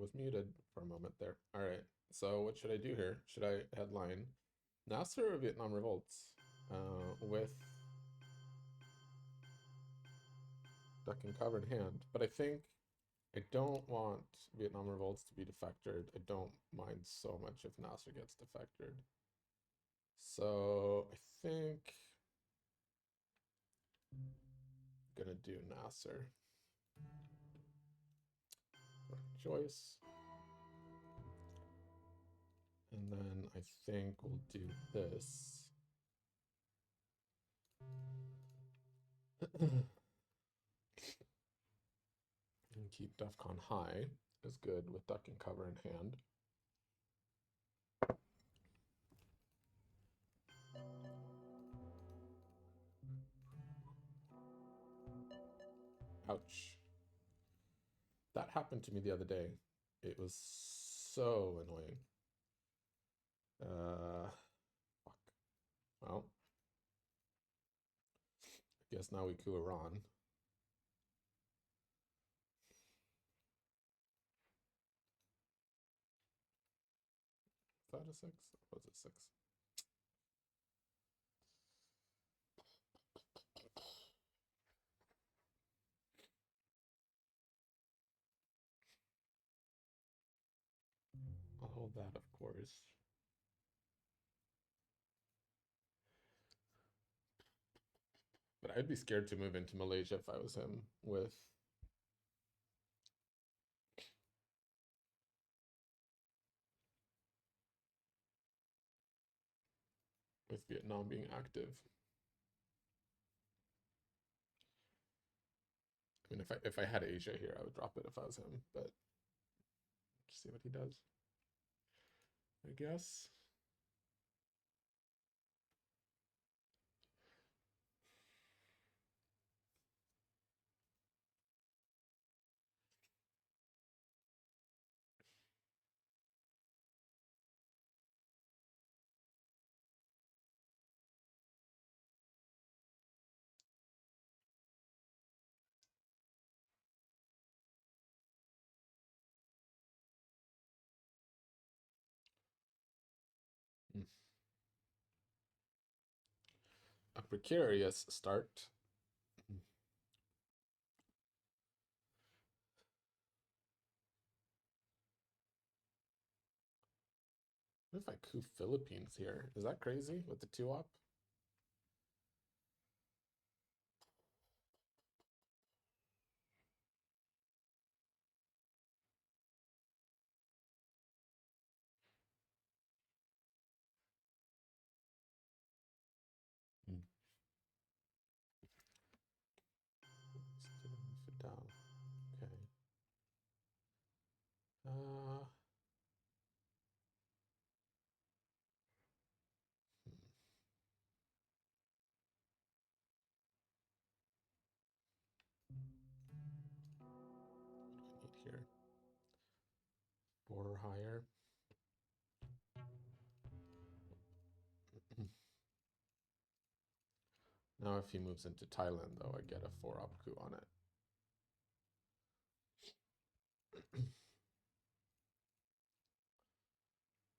was muted for a moment there. All right. So what should I do here? Should I headline Nasser or Vietnam revolts with duck and cover in hand? But I think I don't want Vietnam revolts to be defected. I don't mind so much if Nasser gets defected. So I think I'm gonna do Nasser. Choice. And then I think we'll do this. And keep DEFCON high is good with duck and cover in hand. Ouch. That happened to me the other day. It was so annoying. Fuck. Well, I guess now we coup Iran. Is that a 6? Or was it 6? I'll hold that, of course. But I'd be scared to move into Malaysia if I was him with Vietnam being active. I mean, if I had Asia here, I would drop it if I was him, but just see what he does, I guess. A precarious start. What if I coup Philippines here? Is that crazy with the 2-op? Hmm. Down. Okay. Hmm. What do I need here? Border higher. Now if he moves into Thailand, though, I get a 4-op coup on it.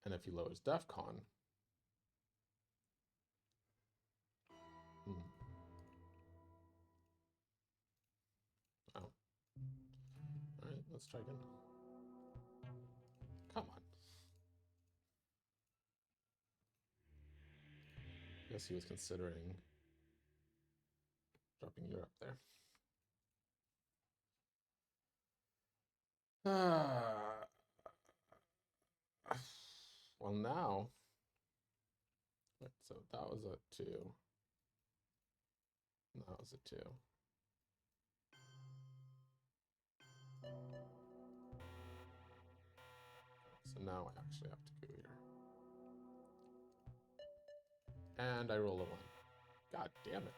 And if he lowers DEFCON, oh, all right, let's try again. Come on. I guess he was considering dropping Europe there. Well, now, so that was a 2. And that was a 2. So now I actually have to go here. And I roll a 1. God damn it.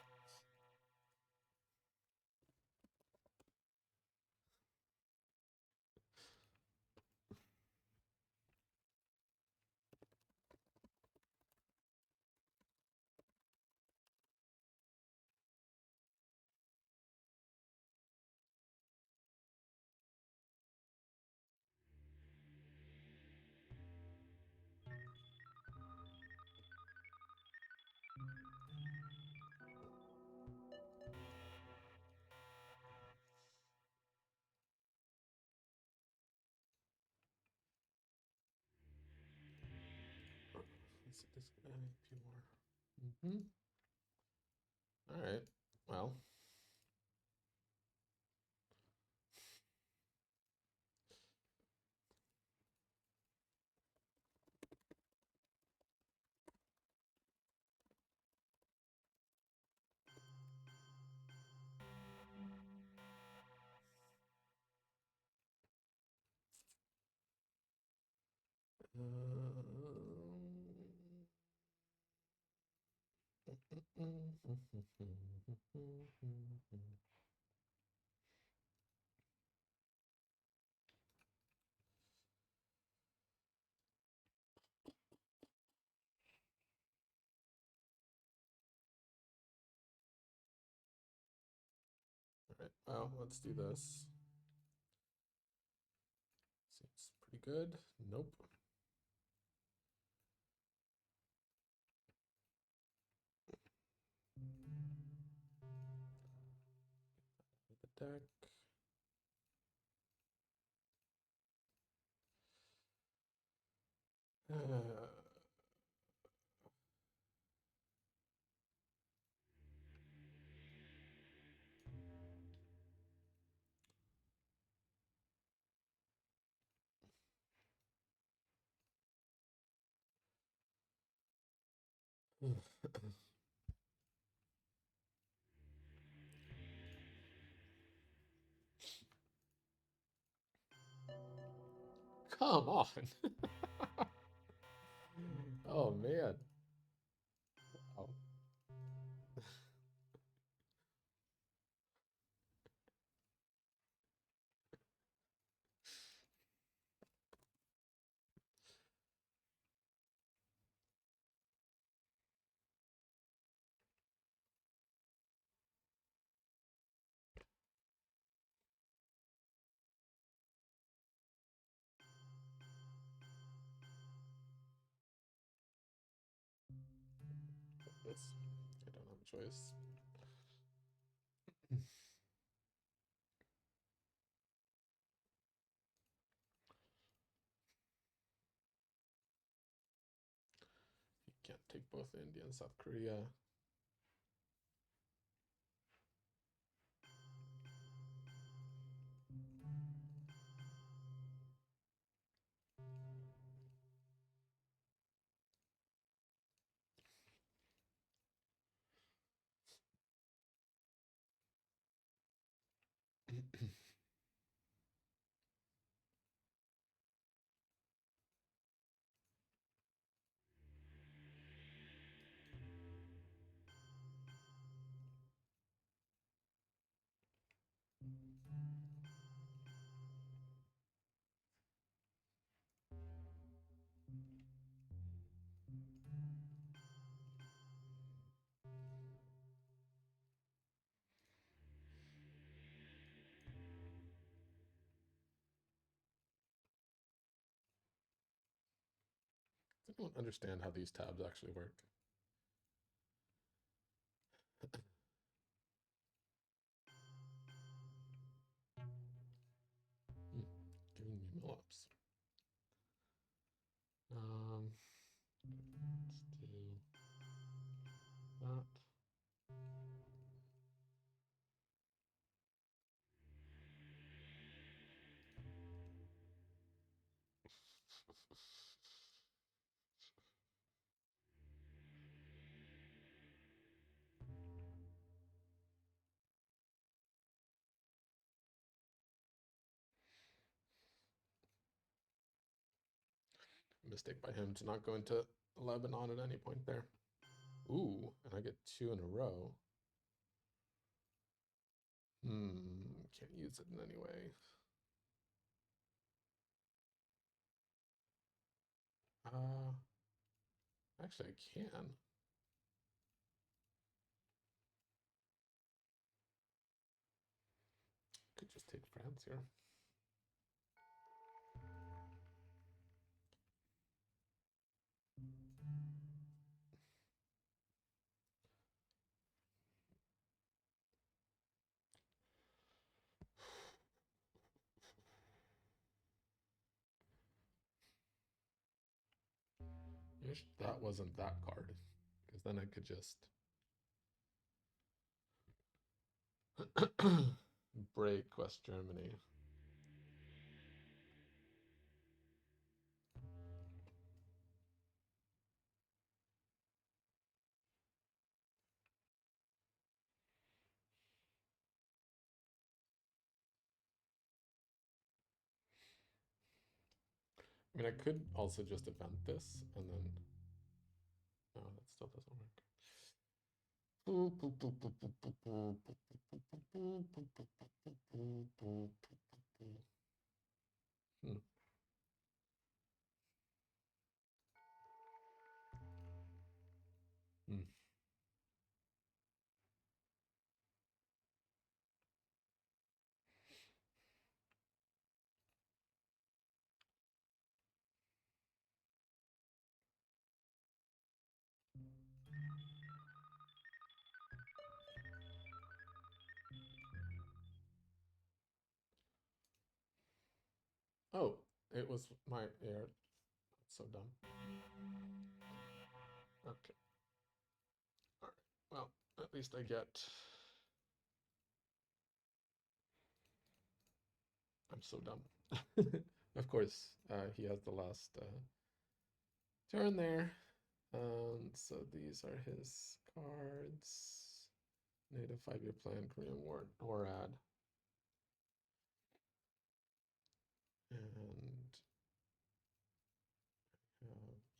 A few more. All right. Well. All right, well, let's do this. Seems pretty good. Nope. The deck. Come on. Oh man. Wow. This. I don't have a choice. You can't take both India and South Korea. I don't understand how these tabs actually work. Giving me mill-ups. Let's do that. Mistake by him to not go into Lebanon at any point there. Ooh, and I get 2 in a row. Can't use it in any way. Actually, I can. Could just take France here. wish that wasn't that card, because then I could just break West Germany. I mean, I could also just event this and then. No, that still doesn't work. Hmm. Hmm. Oh, it was my air. That's so dumb. Okay. All right. Well, at least I get. I'm so dumb. Of course, he has the last turn there. So these are his cards. Native 5-year plan, Korean War, NORAD. And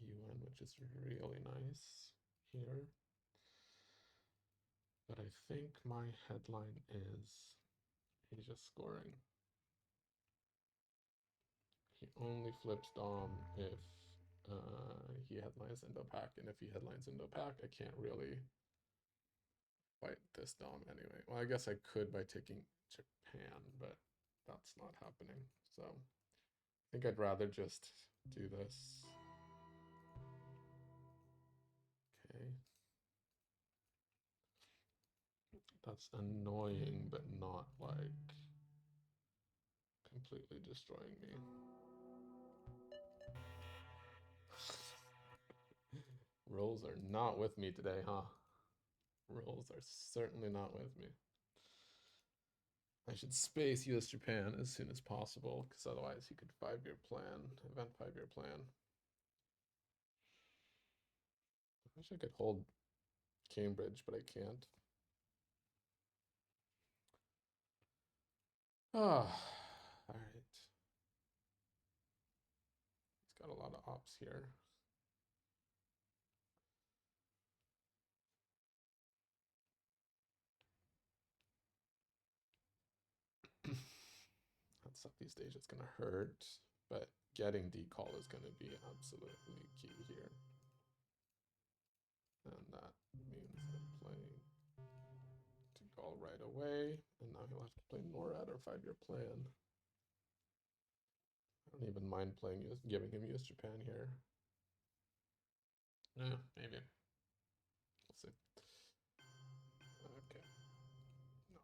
UN, which is really nice here. But I think my headline is Asia scoring. He only flips Dom if he headlines Indo-Pac, and if he headlines Indo-Pac, I can't really fight this Dom anyway. Well, I guess I could by taking Japan, but that's not happening. So I think I'd rather just do this. Okay. That's annoying, but not like completely destroying me. Rolls are not with me today, huh? Rolls are certainly not with me. I should space US Japan as soon as possible, because otherwise he could 5-year plan, event 5-year plan. I wish I could hold Cambridge, but I can't. Ah, all right. He's got a lot of ops here. That Southeast Asia is going to hurt, but getting decall is going to be absolutely key here. And that means I'm playing decall right away, and now he'll have to play NORAD or 5-year plan. I don't even mind playing US, giving him US Japan here. Yeah, maybe. We'll see. Okay. No.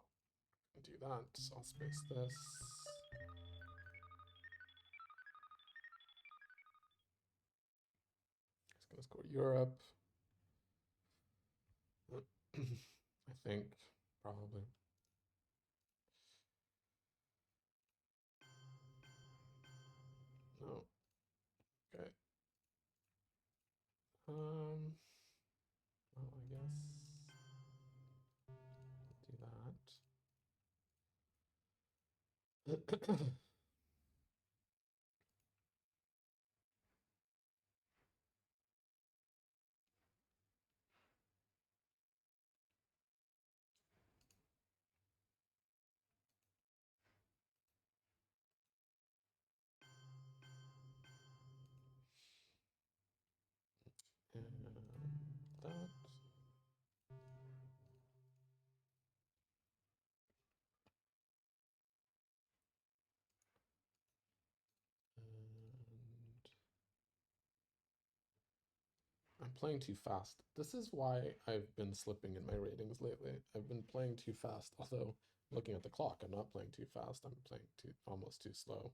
Do that. So I'll space this. He's gonna score Europe. I think, probably. No. Okay. Well, I guess do that. And that. And I'm playing too fast. This is why I've been slipping in my ratings lately. I've been playing too fast, although looking at the clock, I'm not playing too fast. I'm playing almost too slow.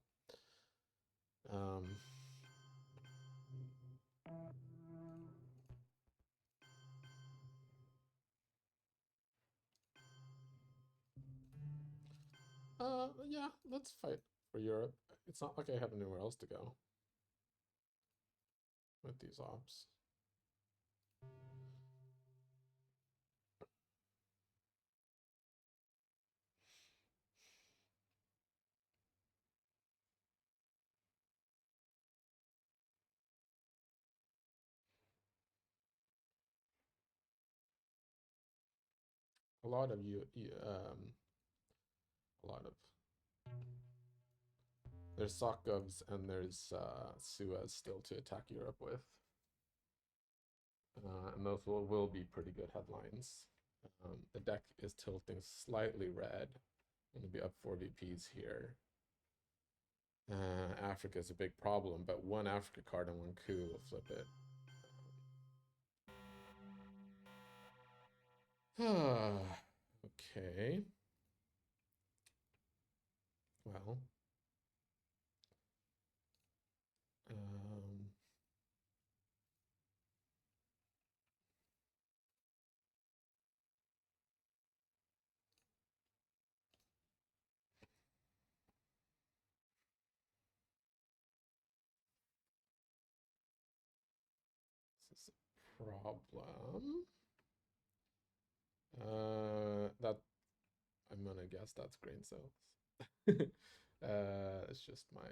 Yeah, let's fight for Europe. It's not like I have anywhere else to go with these ops. A lot of a lot of there's Sokgovs and there's Suez still to attack Europe with. And those will be pretty good headlines. The deck is tilting slightly red. I'm going to be up 4 VPs here. Africa is a big problem, but one Africa card and one coup will flip it. Okay. Well. This is a problem. That I'm gonna guess that's grain sales. It's just my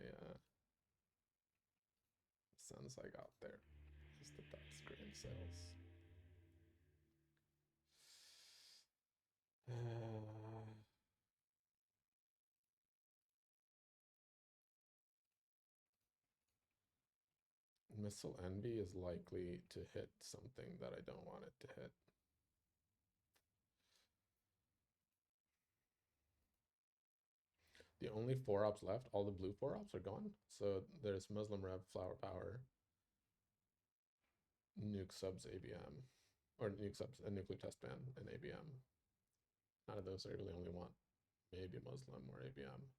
sense I got there. Just that that's grain sales. Missile Envy is likely to hit something that I don't want it to hit. The only 4-ops left, all the blue 4-ops are gone. So there's Muslim Rev, Flower Power, Nuke Subs ABM, or Nuke Subs, a Nuclear Test Ban, and ABM. Out of those, I really only want maybe Muslim or ABM.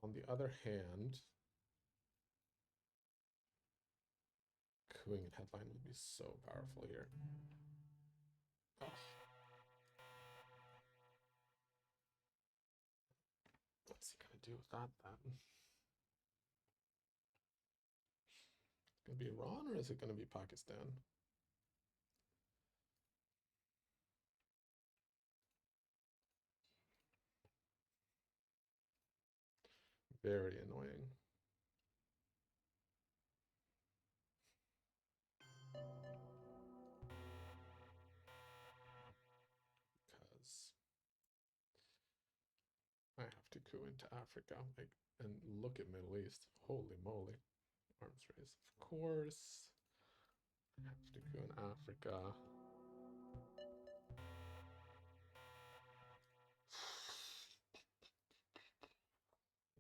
On the other hand, cooing and headline would be so powerful here. Oh. What's he gonna do with that then? Gonna be Iran or is it gonna be Pakistan? Very annoying. Because I have to coup into Africa, like, and look at Middle East. Holy moly. Arms race, of course. I have to coup in Africa.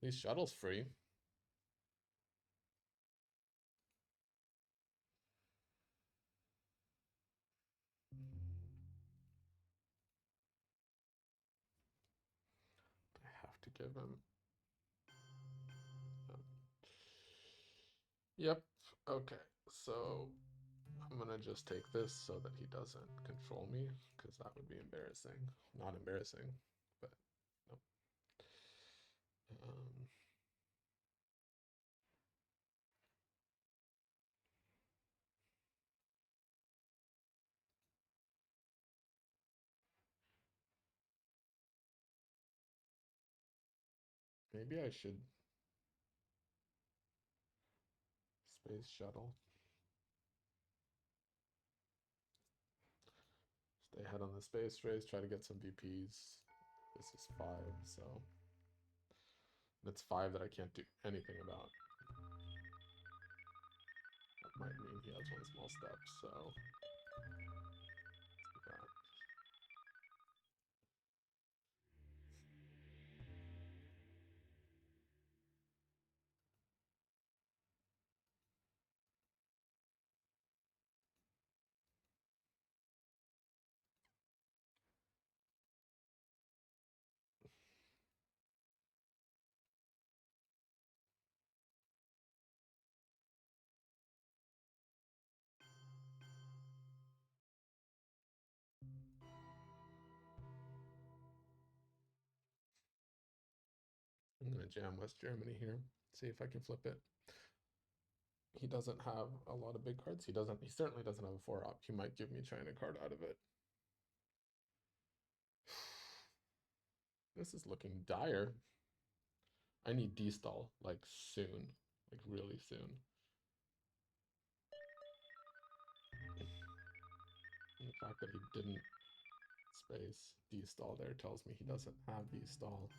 These shuttles free. I have to give him. Yep. Okay. So I'm gonna just take this so that he doesn't control me, because that would be embarrassing. Not embarrassing, but nope. Maybe I should space shuttle. Stay ahead on the space race, try to get some VPs. This is 5, so that's 5 that I can't do anything about. That might mean he has one small step, so let's do that. I'm gonna jam West Germany here. See if I can flip it. He doesn't have a lot of big cards. He certainly doesn't have a 4-op. He might give me China card out of it. This is looking dire. I need D-stall, like soon. Like really soon. And the fact that he didn't space D-stall there tells me he doesn't have D-stall.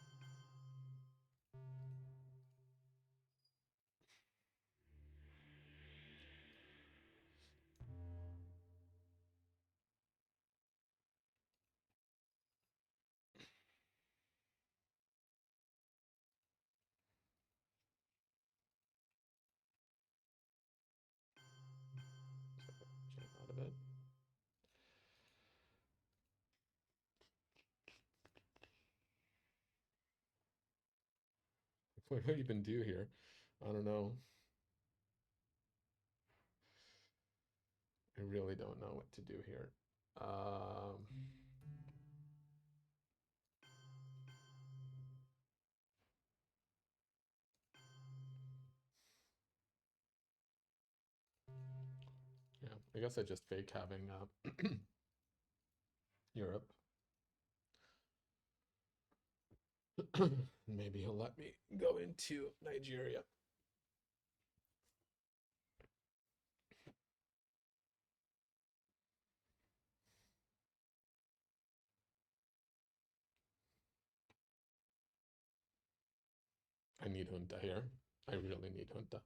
Jam out of it. What do I even do here? I don't know. I really don't know what to do here. Yeah, I guess I just fake having Europe. Maybe he'll let me go into Nigeria. I need Junta here. I really need Junta.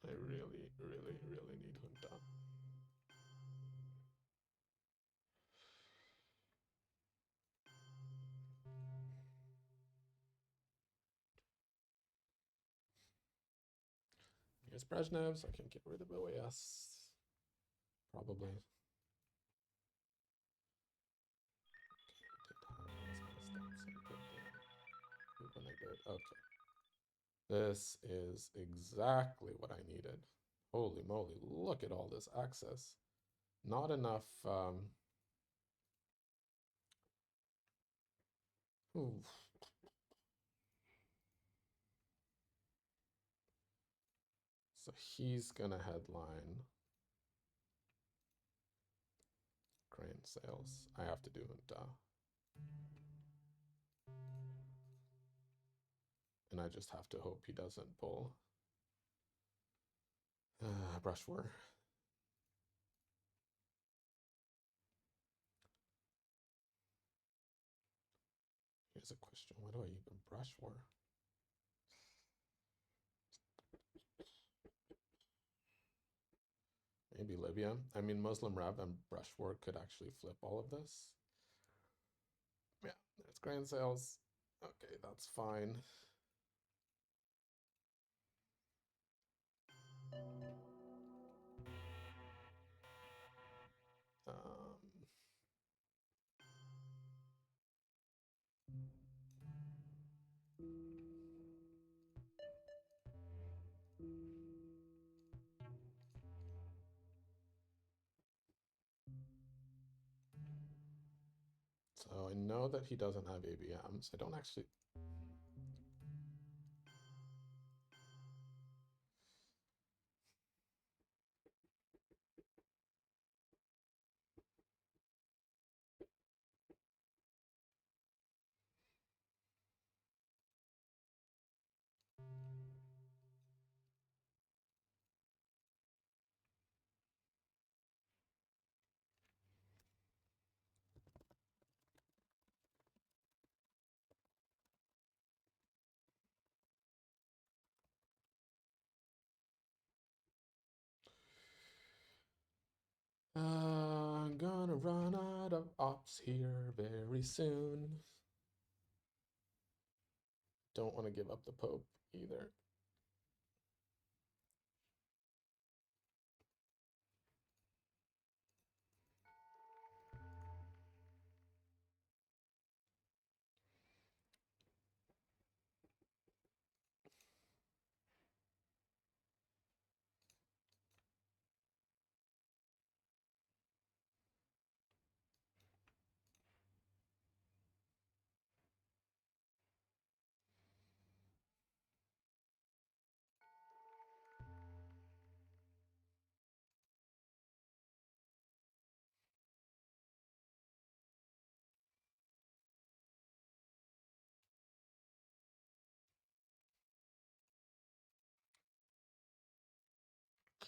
I really, really, really need Junta. Here's Brezhnev, so I can get rid of OAS. Probably. Okay. This is exactly what I needed. Holy moly, look at all this access. Not enough. Oof. So he's gonna headline grain sales. I have to do Junta. And I just have to hope he doesn't pull brush war. Here's a question. What do I even brush for? Maybe Libya. I mean, Muslim Rev and brush war could actually flip all of this. Yeah, there's grain sales. Okay, that's fine. So I know that he doesn't have ABMs. I don't actually. I'm gonna run out of ops here very soon. Don't want to give up the Pope either.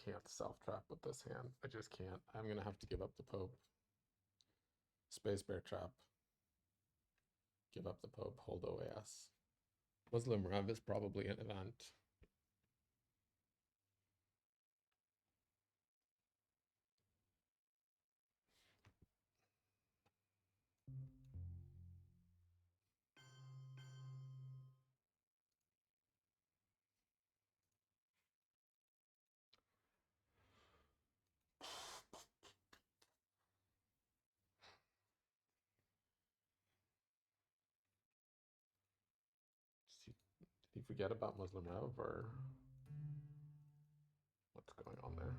can't self-trap with this hand. I just can't. I'm gonna have to give up the Pope. Space Bear trap. Give up the Pope, hold OAS. Muslim Rev is probably an event. Did he forget about Muslim Rev, or what's going on there?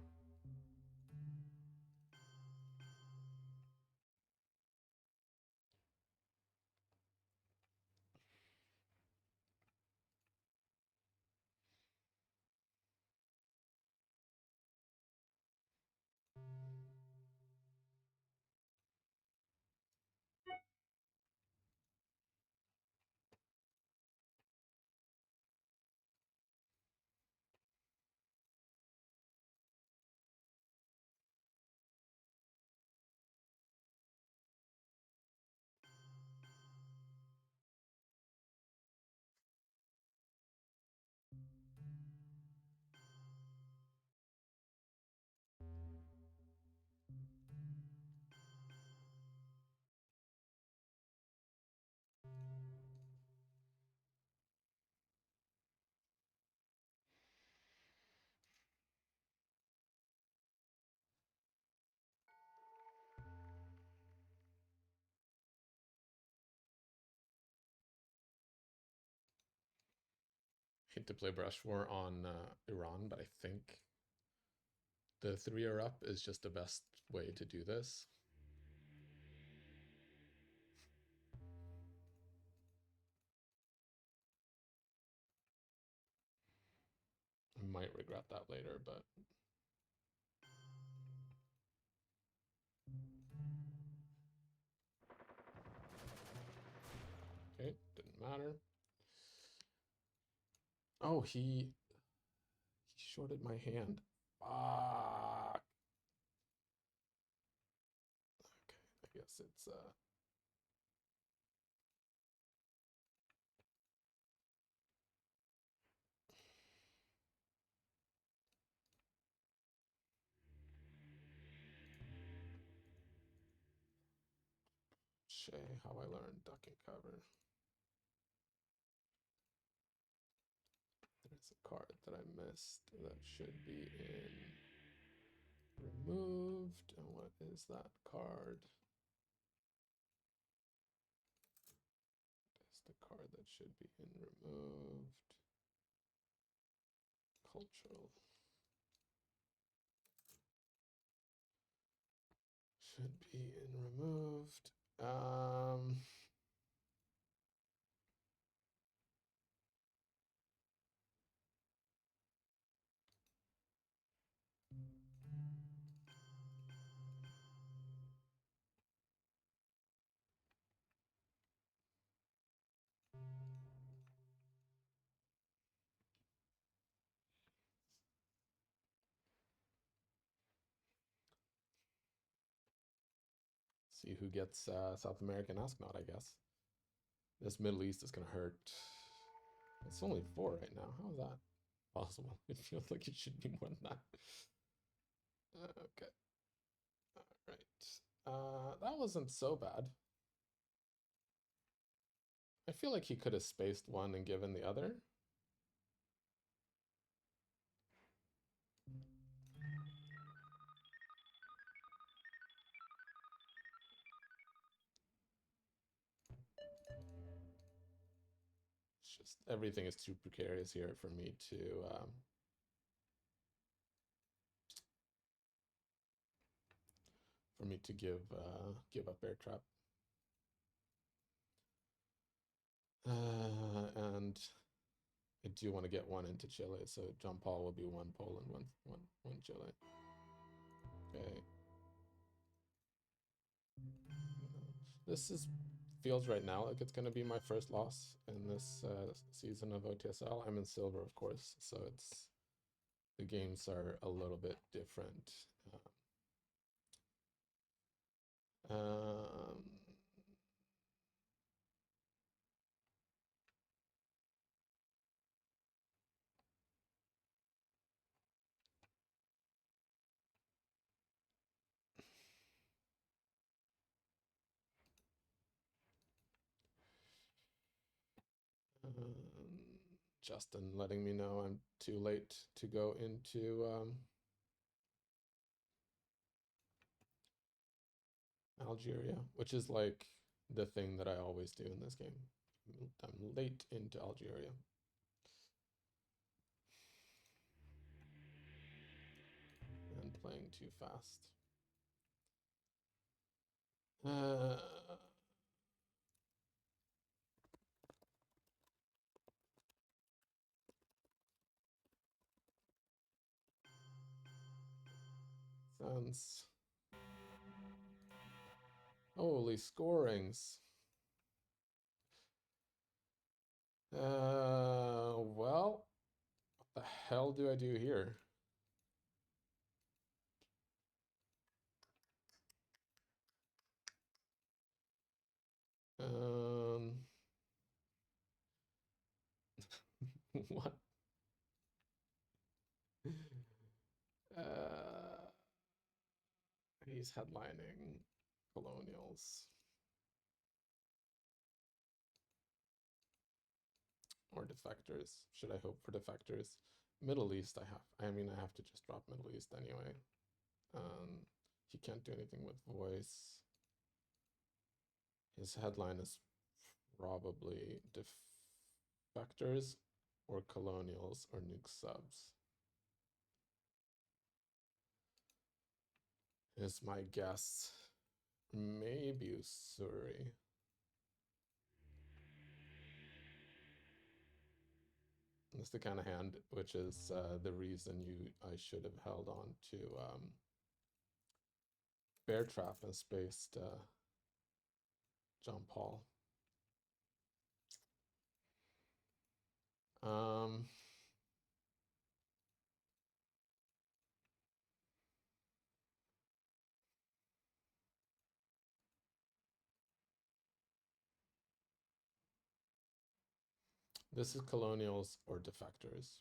Hate to play Brush War on Iran, but I think the 3 are up is just the best way to do this. I might regret that later, but okay, didn't matter. Oh, he shorted my hand. Fuck. Okay, I guess it's Shay, how I learned duck and cover. There's a card that I missed that should be in removed. And what is that card? That's the card that should be in removed. Cultural. Should be in removed. See who gets South American Astronaut, I guess. This Middle East is gonna hurt. It's only 4 right now. How is that possible? It feels like it should be more than that. Okay. All right. That wasn't so bad. I feel like he could have spaced one and given the other. It's just everything is too precarious here for me to give up Bear Trap. And I do want to get one into Chile, so John Paul will be 1 Poland, one Chile. Okay. This feels right now like it's going to be my first loss in this season of OTSL. I'm in silver, of course, so it's the games are a little bit different. Um, Justin letting me know I'm too late to go into Algeria, which is like the thing that I always do in this game. I'm late into Algeria. And playing too fast. Sounds... Holy scorings. Well, what the hell do I do here? What? He's headlining Colonials. Or Defectors. Should I hope for Defectors? Middle East, I mean, I have to just drop Middle East anyway. He can't do anything with voice. His headline is probably Defectors or Colonials or Nuke Subs. Is my guess. Maybe Usuri. It's the kind of hand which is the reason I should have held on to Bear Trap and spaced John Paul. This is Colonials or Defectors.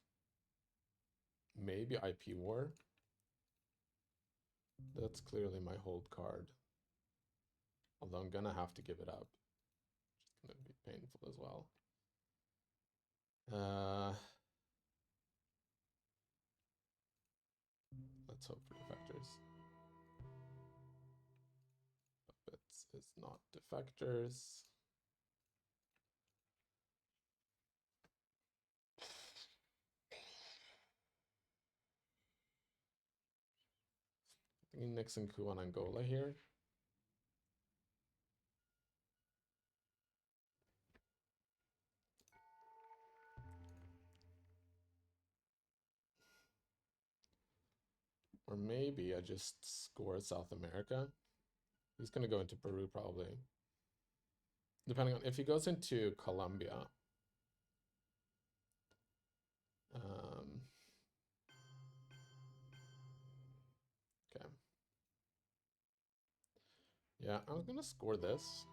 Maybe IP War. That's clearly my hold card. Although I'm gonna have to give it up. It's gonna be painful as well. Let's hope for Defectors. Puppets is not Defectors. Thinking Nixon coup on Angola here. Or maybe I just score South America. He's going to go into Peru probably. Depending on if he goes into Colombia. Okay. Yeah, I was going to score this.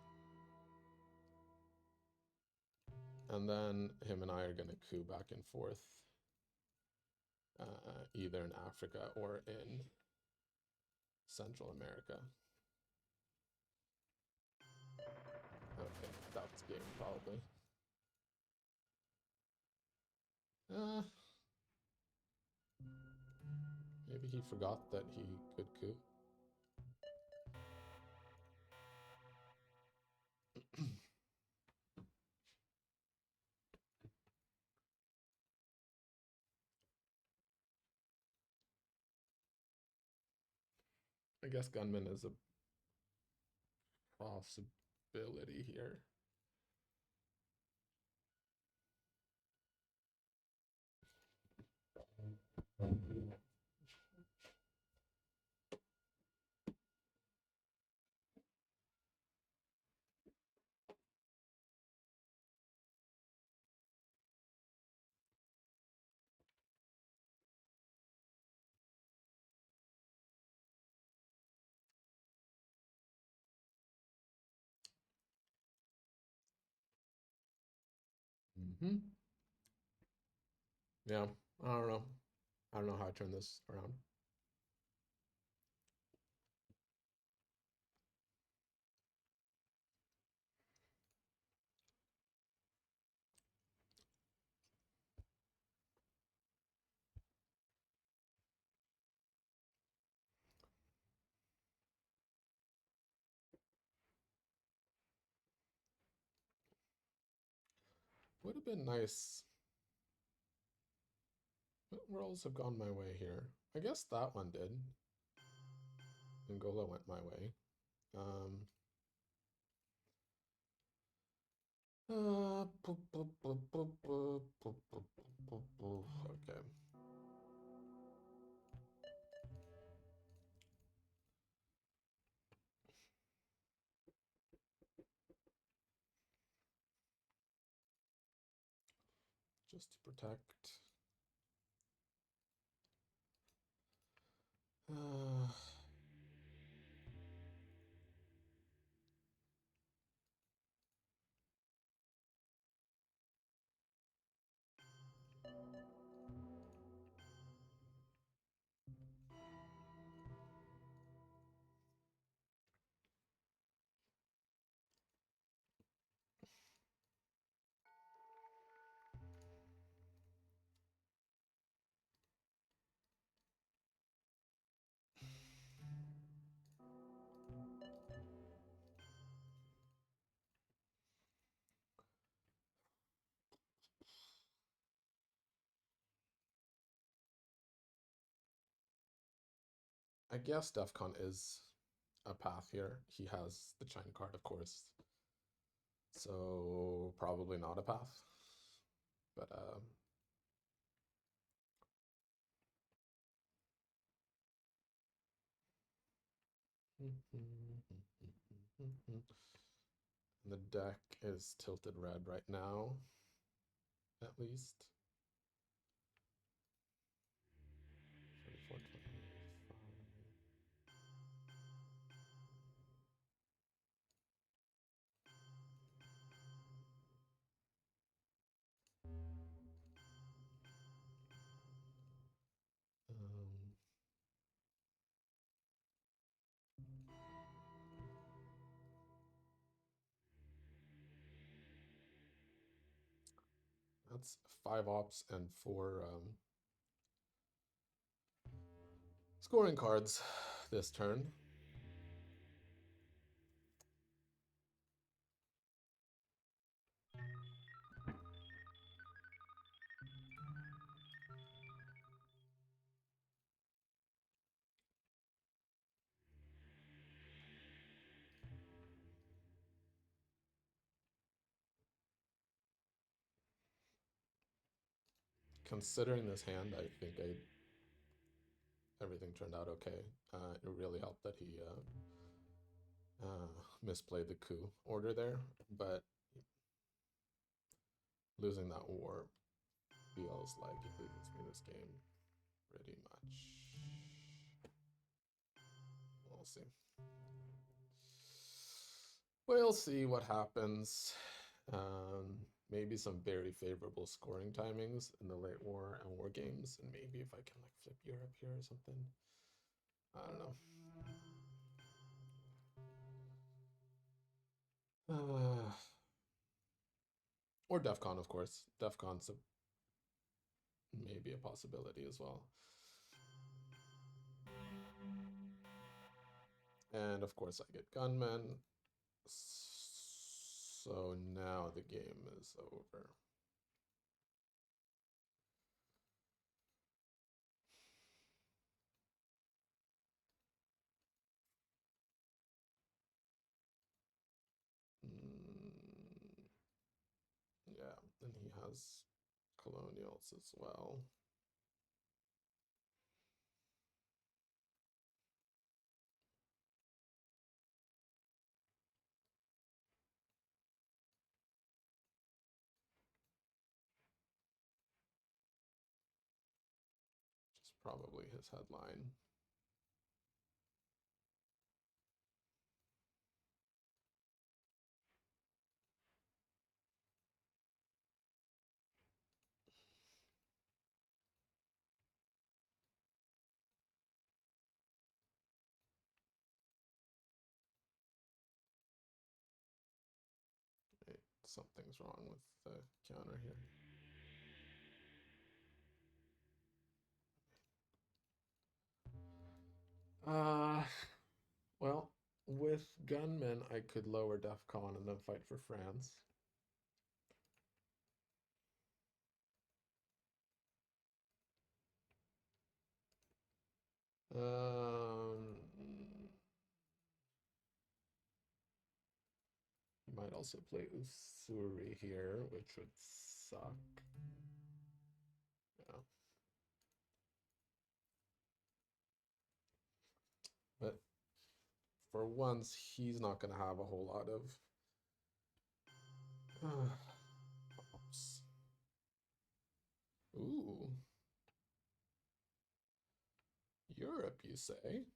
And then him and I are going to coup back and forth. Either in Africa or in Central America. Okay, that's game probably. Maybe he forgot that he could coup. I guess Gunman is a possibility here. Hmm. Yeah, I don't know. I don't know how I turn this around. Would have been nice. What rolls have gone my way here? I guess that one did. Angola went my way. Um, okay. Just to protect. Uh, I guess DEFCON is a path here. He has the China card, of course. So probably not a path. But the deck is tilted red right now, at least. 34, 25. That's 5 ops and 4 scoring cards this turn. Considering this hand, I think everything turned out okay. It really helped that he misplayed the coup order there, but losing that war feels like it loses me this game pretty much. We'll see. We'll see what happens. Maybe some very favorable scoring timings in the late war and war games, and maybe if I can like flip Europe here or something. I don't know. Or DEF CON, of course. DEF CON's maybe a possibility as well. And of course, I get Gunmen. So now the game is over. Yeah, and he has colonials as well. Which is probably his headline. Something's wrong with the counter here. Well, with gunmen, I could lower DEF CON and then fight for France. You might also play Usuri here, which would suck. Yeah. But for once, he's not going to have a whole lot of pops. Ooh. Europe, you say?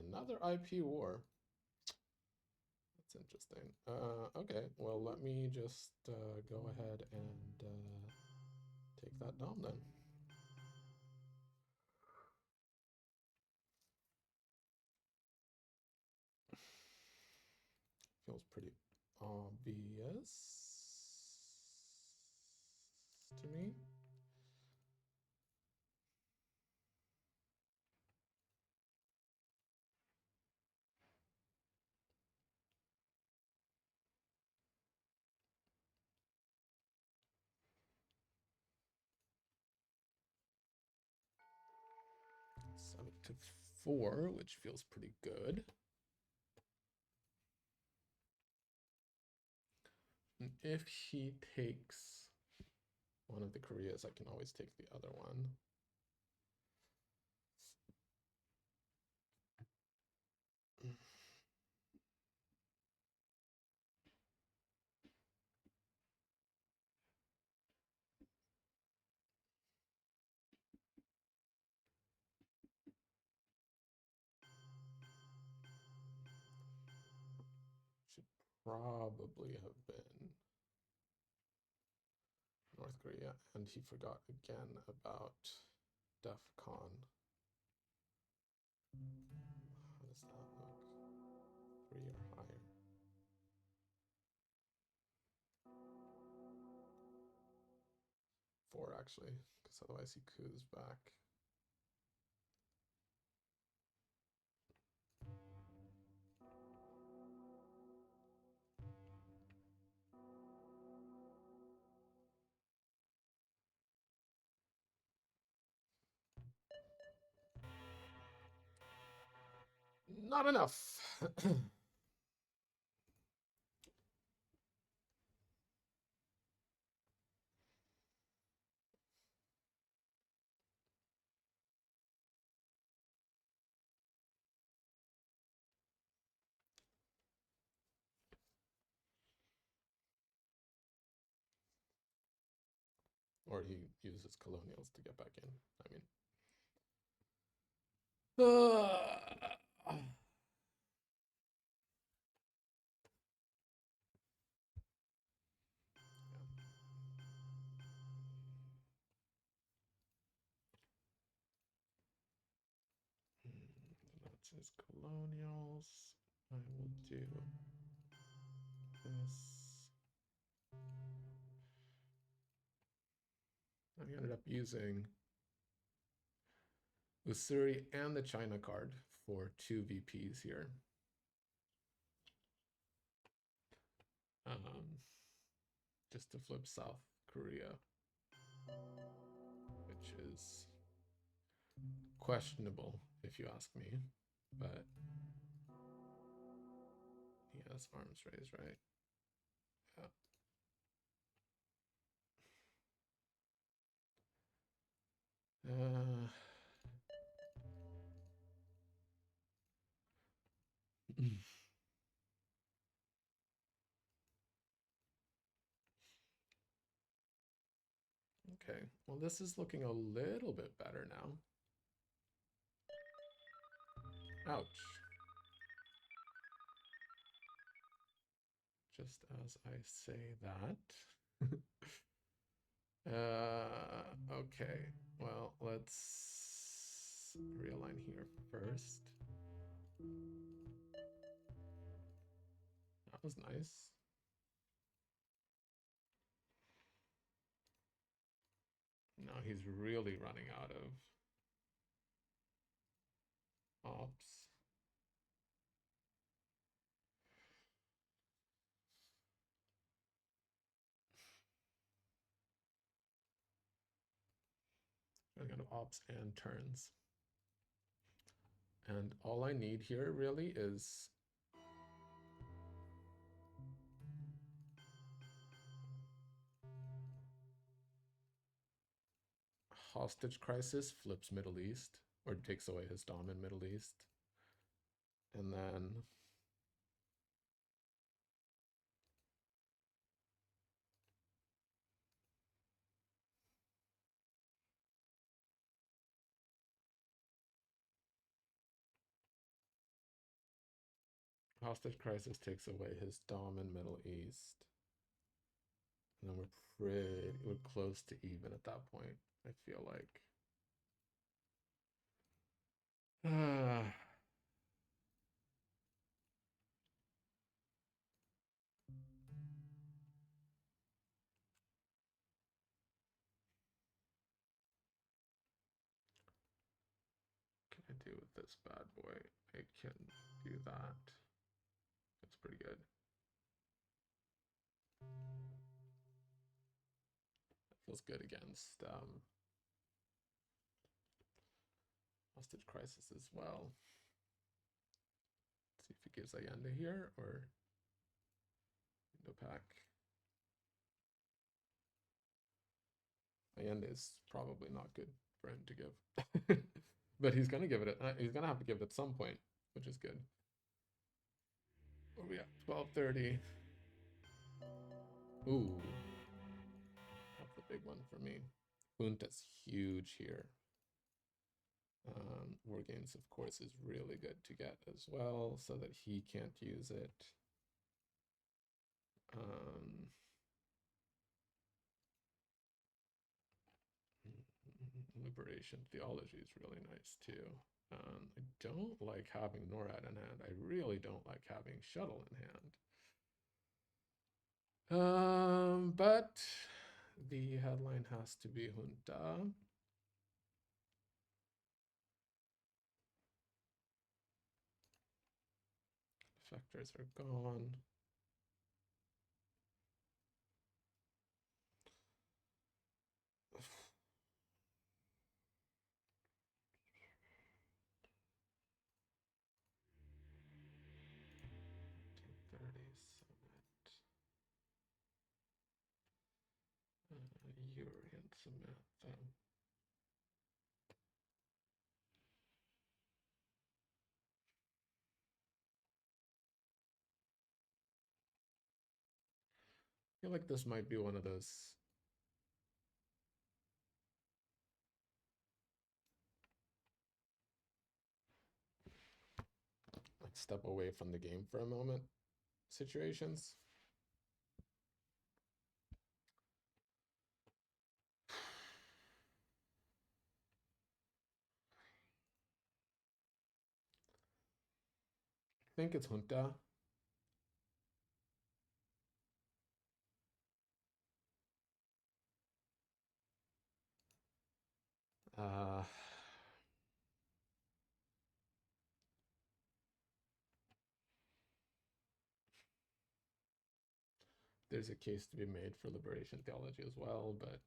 Another IP war. That's interesting. Okay, well, let me just go ahead and take that dom then. Feels pretty obvious to me. Seven to 4, which feels pretty good. And if he takes one of the Koreas, I can always take the other one. Should probably have been North Korea, and he forgot again about DEF CON. How does that look? 3 or higher. 4 actually, because otherwise he coups back. Not enough. Or he uses colonials to get back in. I mean. That's his colonials. I will do this. I ended up using Usuri and the China card for 2 VPs here. Just to flip South Korea, which is questionable if you ask me, but he has arms raised, right? Yeah. Okay, well, this is looking a little bit better now. Ouch. Just as I say that. Okay, well, let's realign here first. was nice. Now he's really running out of ops. Running out of ops and turns. And all I need here really is hostage crisis flips Middle East or takes away his dom in Middle East. And then hostage crisis takes away his dom in Middle East. And then we're close to even at that point, I feel like. Can I do with this bad boy? I can do that. That's pretty good. That feels good against hostage crisis as well. Let's see if he gives Allende here or Indo-Pac. Allende is probably not good for him to give. But he's gonna give it. He's gonna have to give it at some point, which is good. Oh yeah, 12:30. Ooh, that's a big one for me. Junta's huge here. War Games, of course, is really good to get as well, so that he can't use it. Liberation Theology is really nice too. I don't like having NORAD in hand. I really don't like having Shuttle in hand. But the headline has to be Junta. Effectors are gone. Urian Samantha. I feel like this might be one of those. Like step away from the game for a moment situations. I think it's Junta. Uh, there's a case to be made for liberation theology as well, but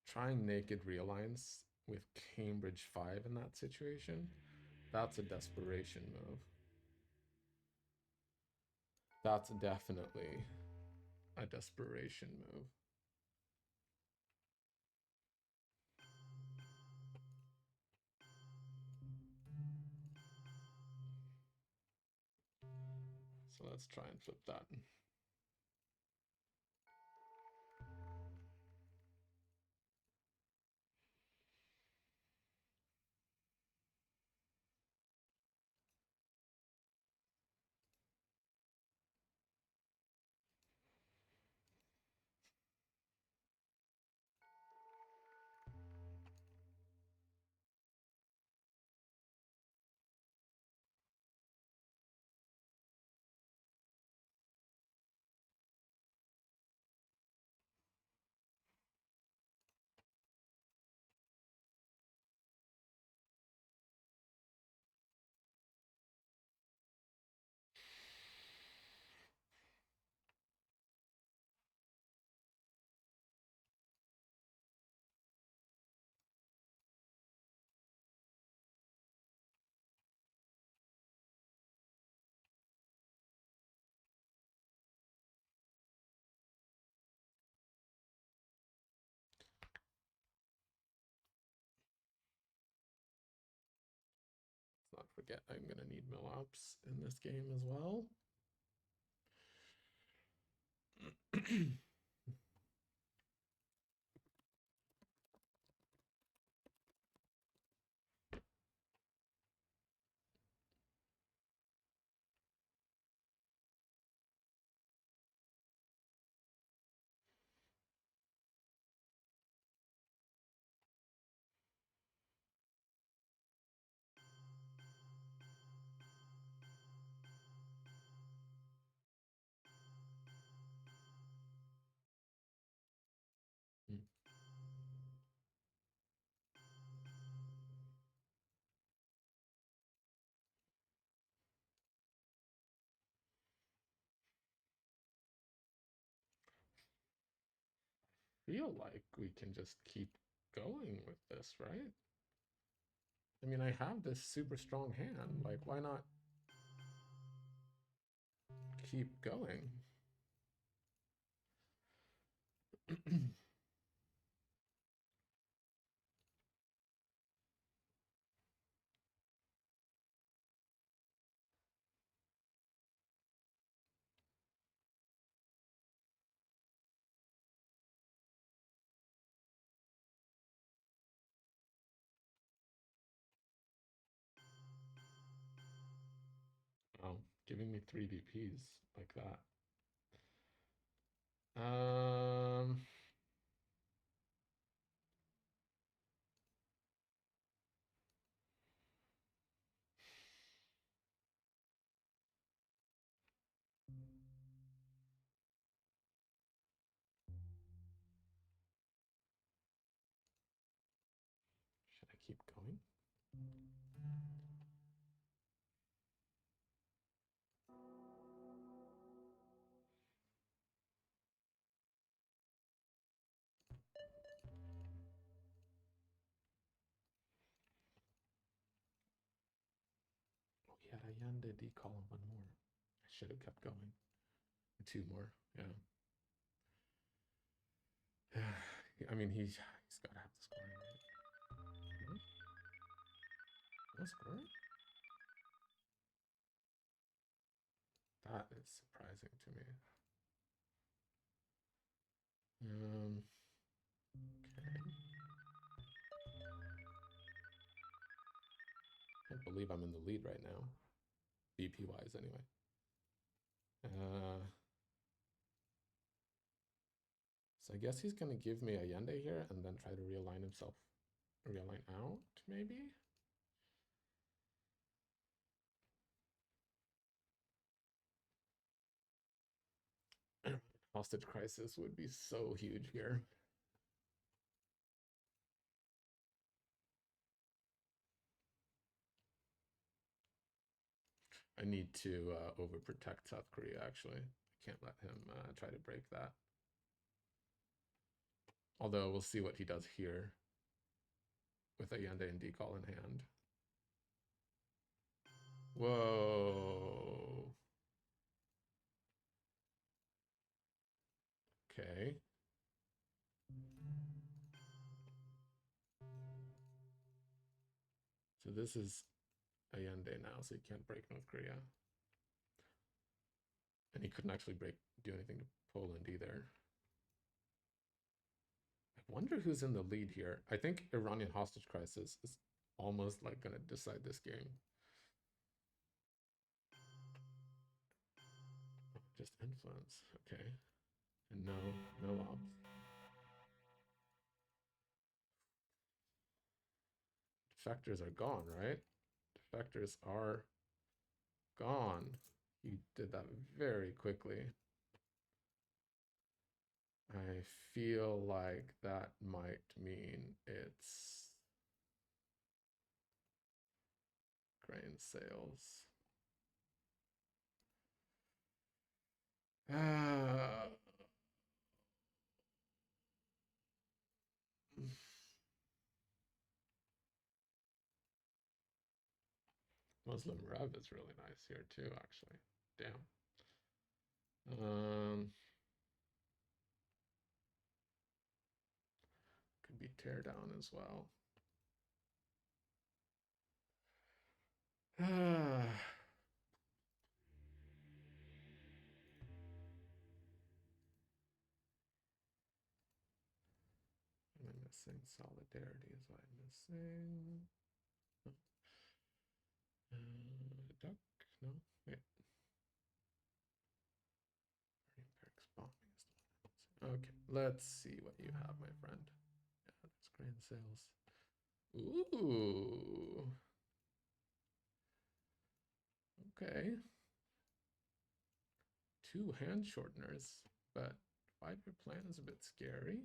trying naked realigns with Cambridge 5 in that situation, that's a desperation move. That's definitely a desperation move. So let's try and flip that. Let's not forget I'm going to need mill-ups in this game as well. Feel like we can just keep going with this, right? I mean, I have this super strong hand. Like, why not keep going? Oh, giving me 3 DPs like that. Um, should I keep going? Oh, he had Allende decall on one more. I should have kept going. 2 more, yeah. I mean, he's got to have the scoring right. No scoring? That is surprising to me. Okay. Can't believe I'm in the lead right now. BP wise, anyway. So I guess he's going to give me Allende here and then try to realign himself. Realign out, maybe? Hostage crisis would be so huge here. I need to overprotect South Korea, actually. I can't let him try to break that. Although we'll see what he does here with Allende and decall in hand. Whoa. Okay. So this is Allende now, so he can't break North Korea. And he couldn't actually do anything to Poland either. I wonder who's in the lead here. I think Iranian hostage crisis is almost like going to decide this game. Just influence. Okay. And no ops. Defectors are gone, right? Defectors are gone. He did that very quickly. I feel like that might mean it's grain sales. Muslim Rev is really nice here too, actually. Damn. Could be tear down as well. Am I missing? Solidarity is what I'm missing. Duck? No? Wait. Okay, let's see what you have, my friend. Yeah, that's grain sales. Ooh. Okay. 2 hand shorteners, but 5-year plan is a bit scary.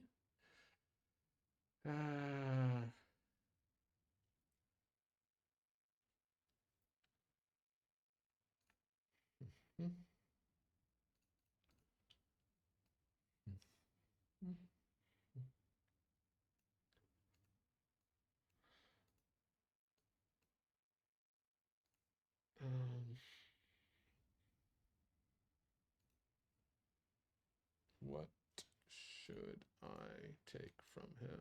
What should I take from him?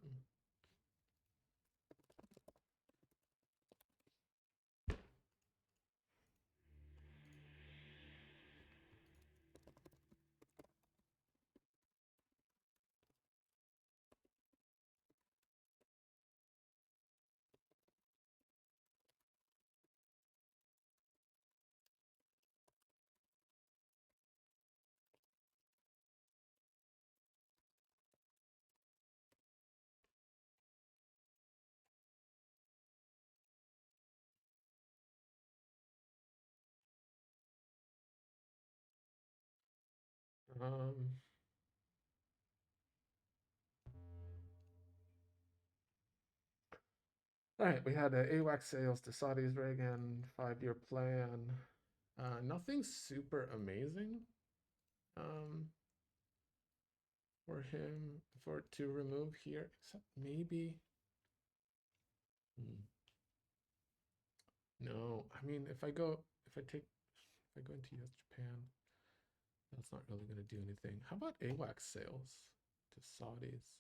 All right, we had AWACS sales to Saudis, Reagan, 5-year plan. Nothing super amazing for him to remove here, except maybe. No, I mean, if I go into US Japan, that's not really going to do anything. How about AWACS sales to Saudis?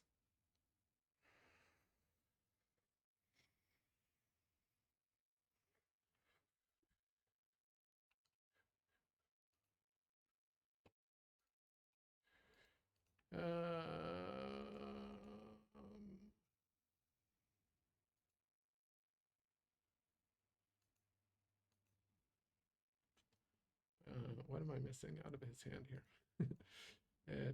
What am I missing out of his hand here?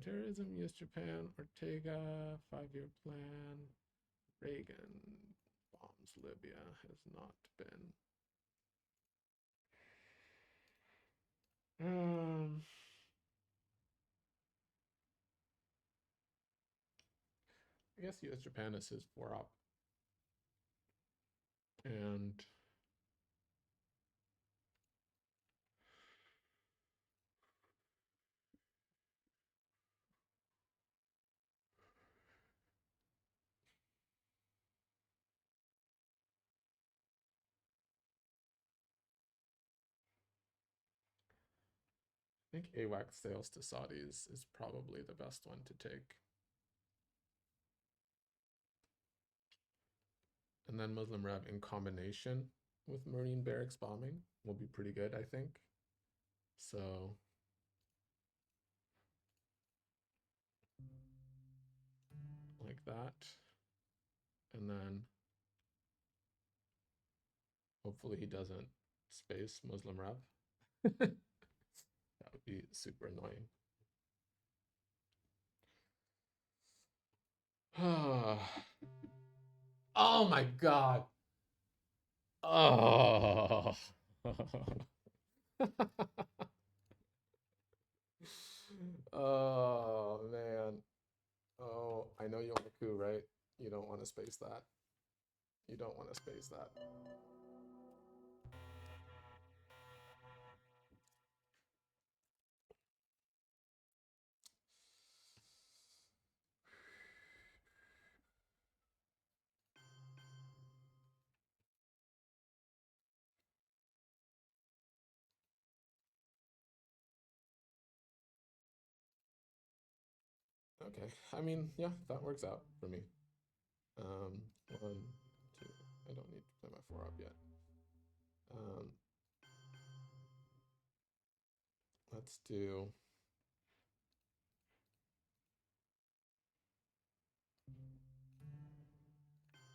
Terrorism, US Japan, Ortega, 5-year plan, Reagan bombs Libya has not been. I guess US Japan is his 4-op. And think AWAC sales to Saudis is probably the best one to take. And then Muslim Rev in combination with Marine barracks bombing will be pretty good, I think. So like that. And then hopefully he doesn't space Muslim Rev. That would be super annoying. Oh my God. Oh. Oh man. Oh, I know you want a coup, right? You don't want to space that. You don't want to space that. Okay. I mean, yeah, that works out for me. One, two. I don't need to play my 4 up yet. Um, let's do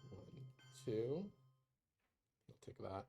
1, 2. I'll take that.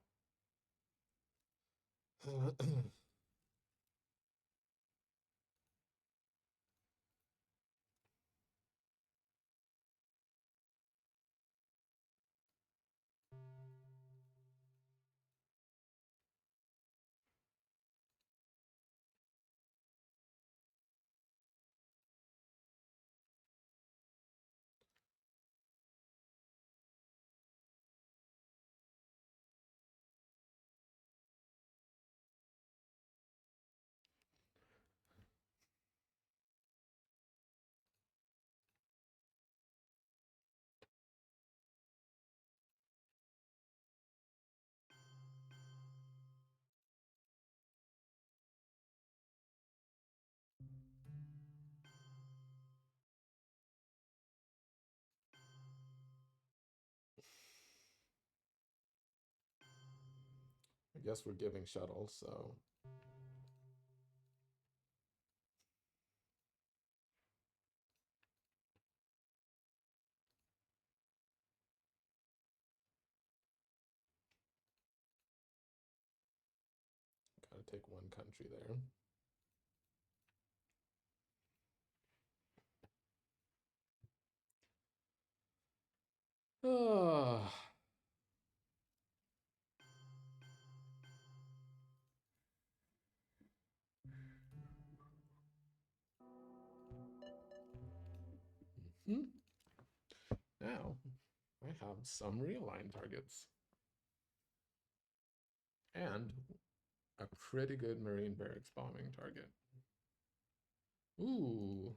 I guess we're giving shuttle, so gotta take one country there. Oh. Hmm. Now I have some realigned targets and a pretty good Marine barracks bombing target. Ooh.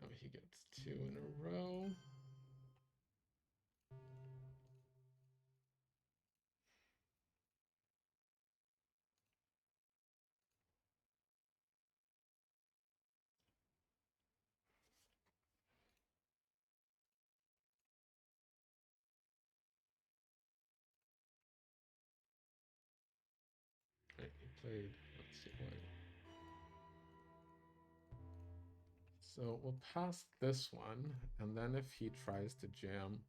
Now he gets 2 in a row. Right, he played, let's see what. So we'll pass this one, and then if he tries to jam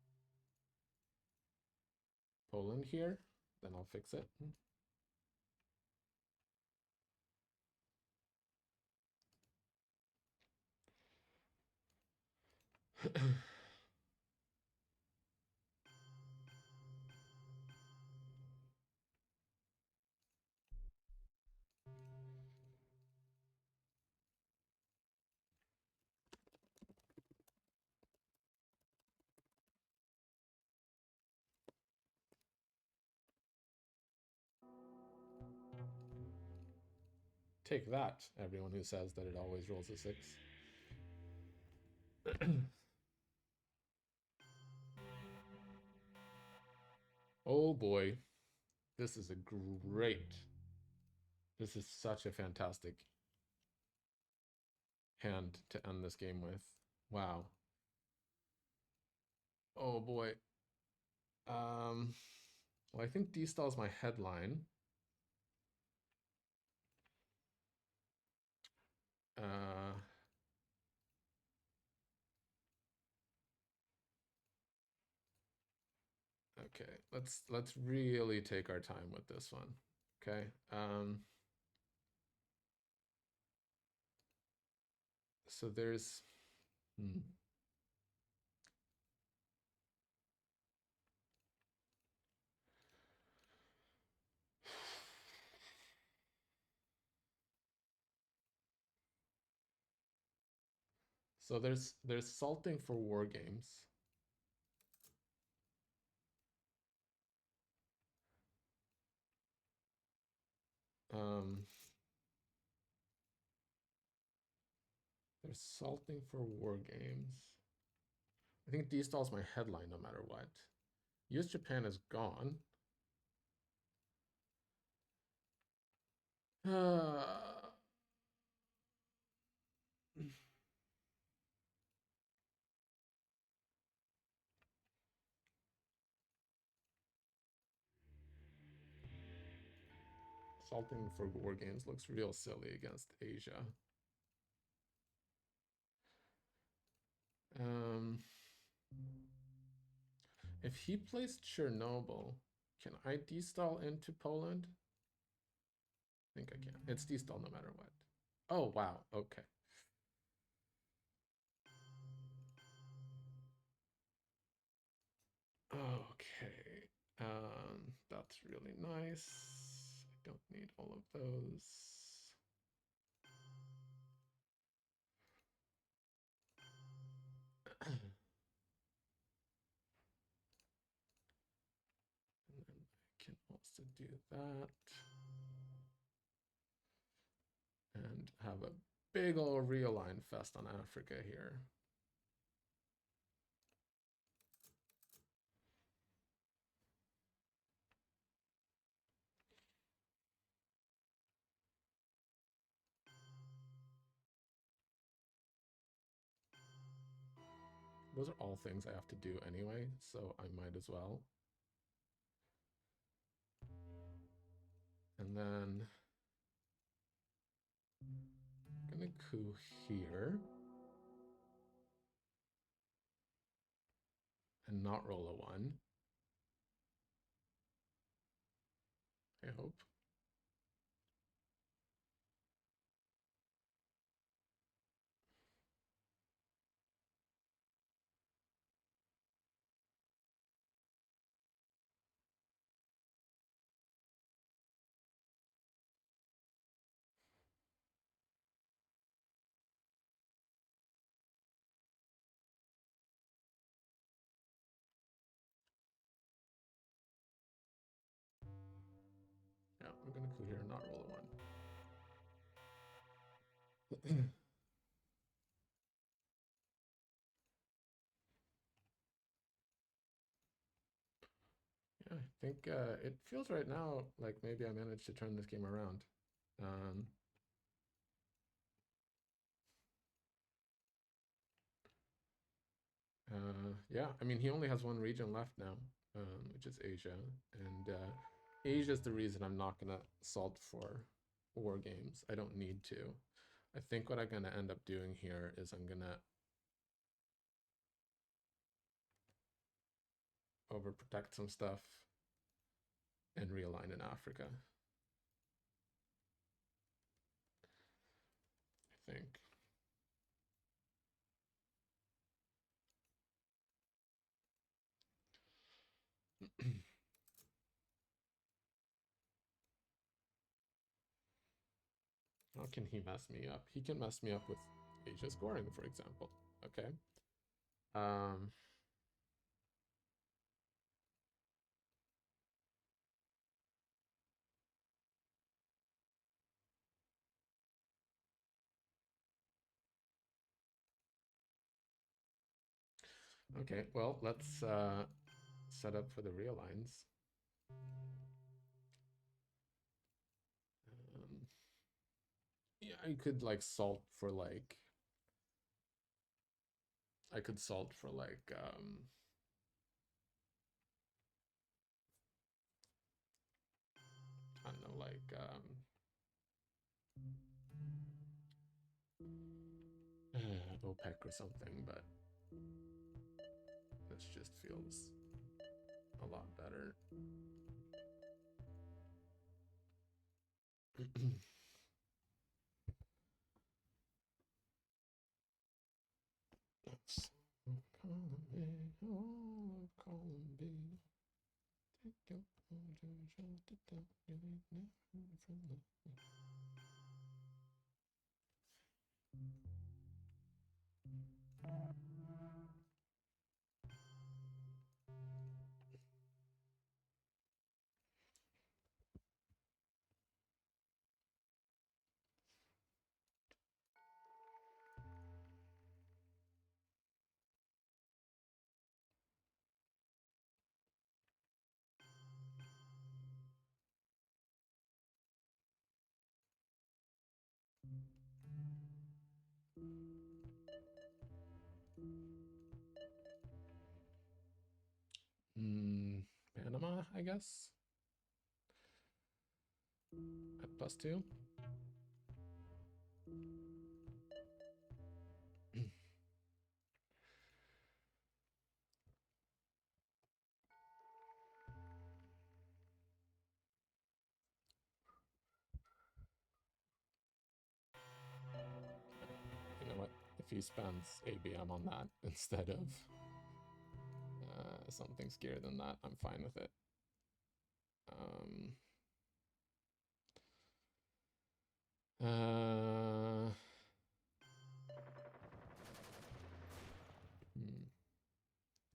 Poland here, then I'll fix it. Take that, everyone who says that it always rolls a 6. Oh boy, this is a great. This is such a fantastic hand to end this game with. Wow. Oh boy. Well, I think D-Stall is my headline. Uh, okay, let's really take our time with this one. Okay. So there's so there's salting for war games. Um, there's salting for war games. I think D-Stall is my headline no matter what. US Japan is gone. Salting for war games looks real silly against Asia. If he plays Chernobyl, can I D-Stall into Poland? I think I can. It's D-Stall no matter what. Oh, wow. Okay. Okay. That's really nice. I don't need all of those. And then I can also do that. And have a big old realign fest on Africa here. Those are all things I have to do anyway, so I might as well. And then I'm gonna coup here and not roll a 1. I hope. Yeah, I'm gonna coup here and not roll a 1. Yeah, I think it feels right now like maybe I managed to turn this game around. Yeah, I mean, he only has one region left now, which is Asia. And Asia is the reason I'm not going to salt for war games. I don't need to. I think what I'm going to end up doing here is I'm going to overprotect some stuff and realign in Africa. I think. How can he mess me up? He can mess me up with Asia scoring, for example. Okay. Okay, well, let's set up for the real lines. Yeah, I could like salt for like I could salt for like I don't know, like OPEC or something, but this just feels a lot better. Panama, I guess. At +2. You know what? If he spends ABM on that instead of something scarier than that, I'm fine with it.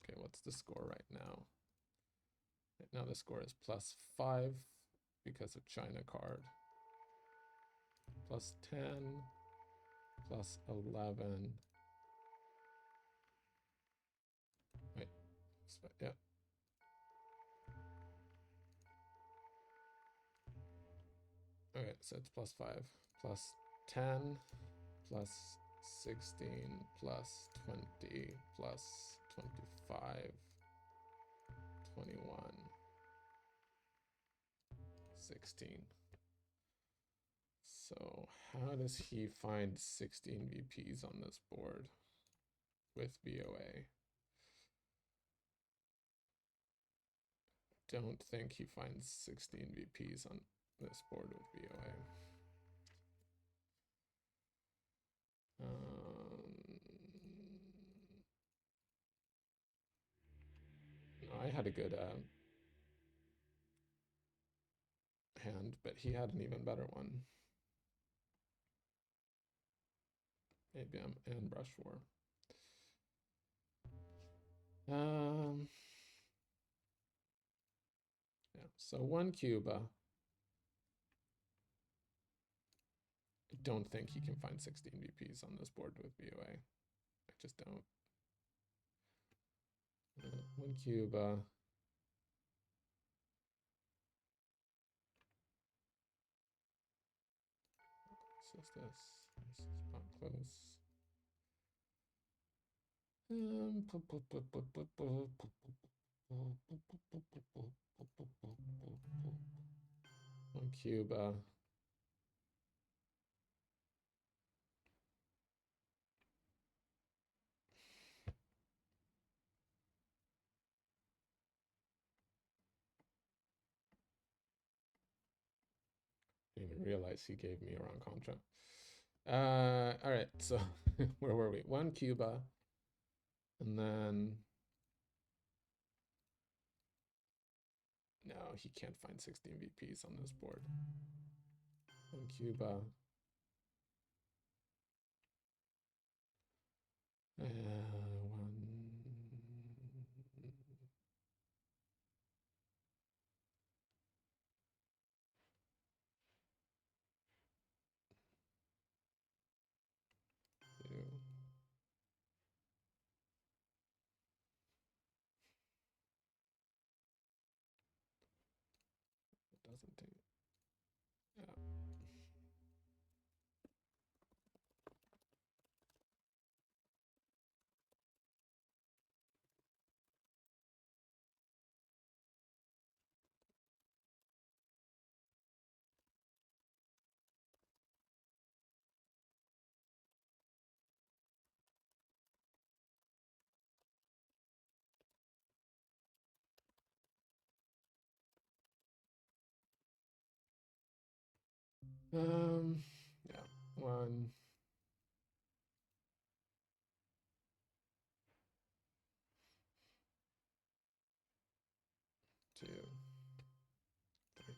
Okay, what's the score right now? Right now the score is +5 because of China card. +10, +11. Wait, yeah. Okay, so it's +5, +10, +16, +20, +25, 21, 16. So how does he find 16 VPs on this board with BOA? Don't think he finds 16 VPs on this board with BOA. I had a good hand, but he had an even better one. ABM and brush war. Yeah, so 1 Cuba. I don't think he can find 16 VPs on this board with BOA. I just don't. 1 Cuba. This is not close. On Cuba. Didn't even realize he gave me a wrong contract. All right, so where were we? 1 Cuba, and then no, he can't find 16 VPs on this board. 1 Cuba. One. Two. Um, yeah, one, two, three.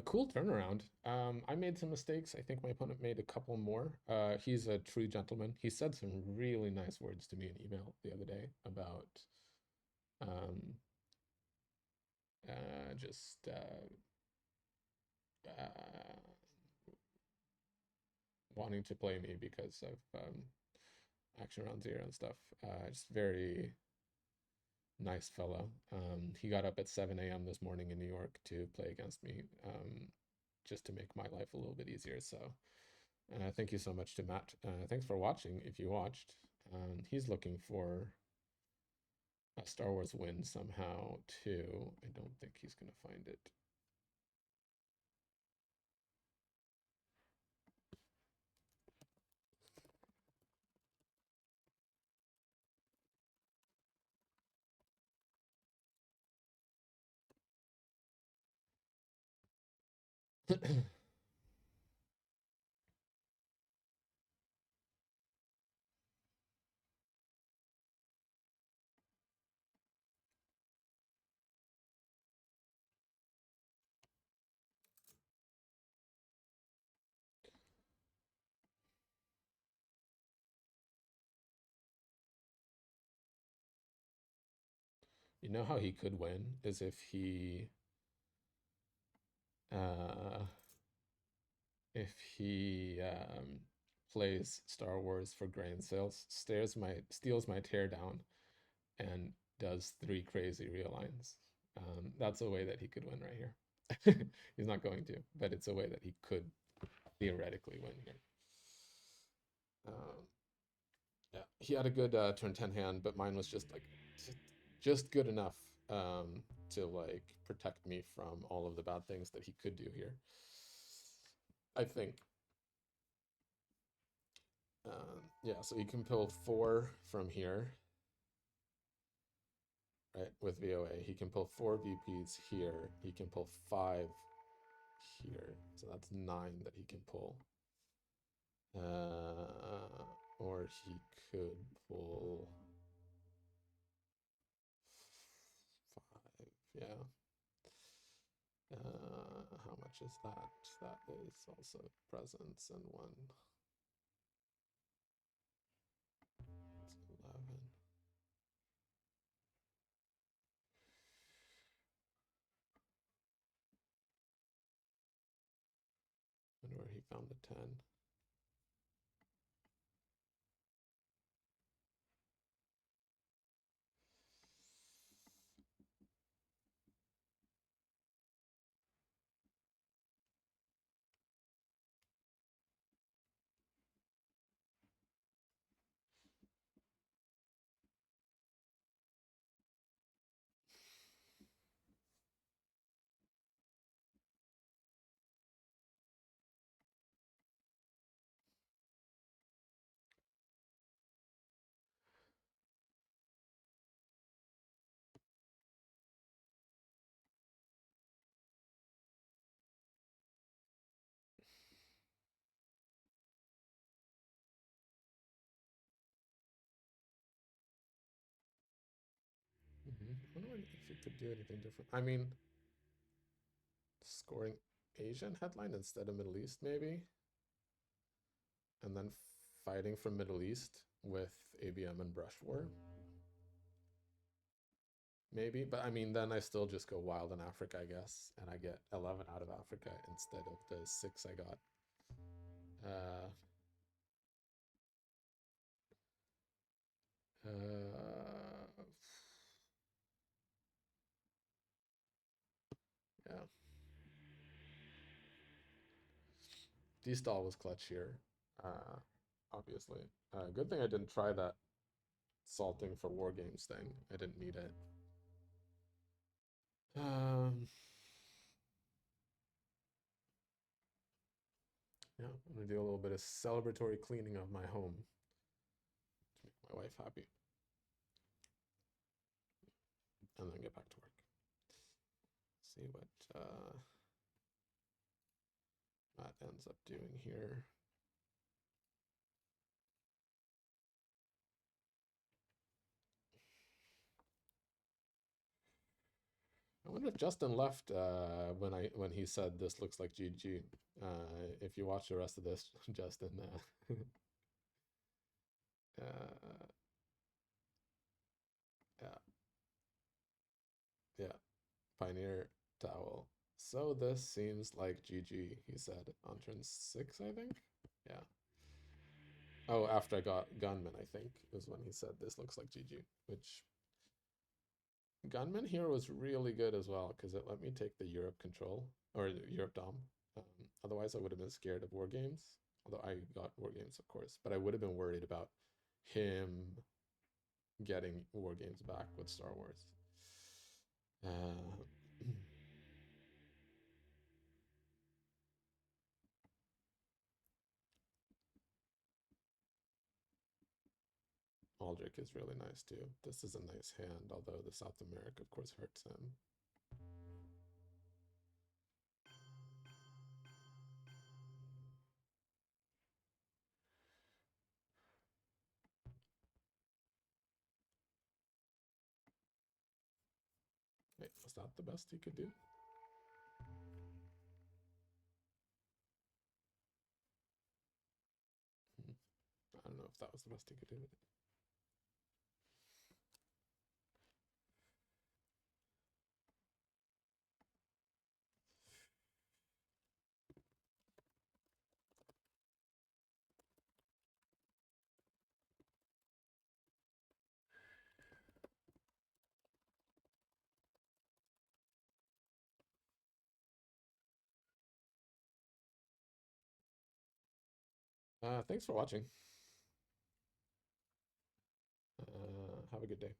Cool turnaround. I made some mistakes. I think my opponent made a couple more. He's a true gentleman. He said some really nice words to me in email the other day about um, just wanting to play me because of action round zero and stuff. Just very nice fellow. He got up at 7 a.m. this morning in New York to play against me, just to make my life a little bit easier. So thank you so much to Matt. Thanks for watching if you watched. He's looking for a Star Wars win somehow too. I don't think he's going to find it. You know how he could win is uh, if he plays Star Wars for grain sales, steals my teardown, and does three crazy realigns. That's a way that he could win right here. He's not going to, but it's a way that he could theoretically win here. Um, yeah, he had a good turn 10 hand, but mine was just good enough to like protect me from all of the bad things that he could do here. I think. Yeah, so he can pull 4 from here, right, with VOA. He can pull 4 VPs here. He can pull 5 here. So that's 9 that he can pull. Or he could pull 5. Yeah. How much is that? That is also presence and 1. It's 11. And where he found the 10. I wonder if you could do anything different. I mean, scoring Asian headline instead of Middle East, maybe, and then fighting from Middle East with ABM and Brush War, maybe. But I mean, then I still just go wild in Africa, I guess, and I get 11 out of Africa instead of the 6 I got. Uh, uh, yeah, D-stall was clutch here, obviously. Good thing I didn't try that salting for war games thing. I didn't need it. Um, yeah, I'm gonna do a little bit of celebratory cleaning of my home to make my wife happy, and then get back to work. See what Matt ends up doing here. I wonder if Justin left when he said this looks like GG. If you watch the rest of this, Justin, uh, yeah, yeah, Pioneer Towel. So this seems like GG, he said on turn 6, I think. Yeah. Oh, after I got Gunman, I think was when he said this looks like GG, which Gunman here was really good as well because it let me take the Europe control or Europe Dom. Um, Otherwise, I would have been scared of War Games. Although I got War Games, of course, but I would have been worried about him getting War Games back with Star Wars. Uh, Aldrich is really nice too. This is a nice hand, although the South America, of course, hurts him. Wait, was that the best he could do? I don't know if that was the best he could do. Thanks for watching. Have a good day.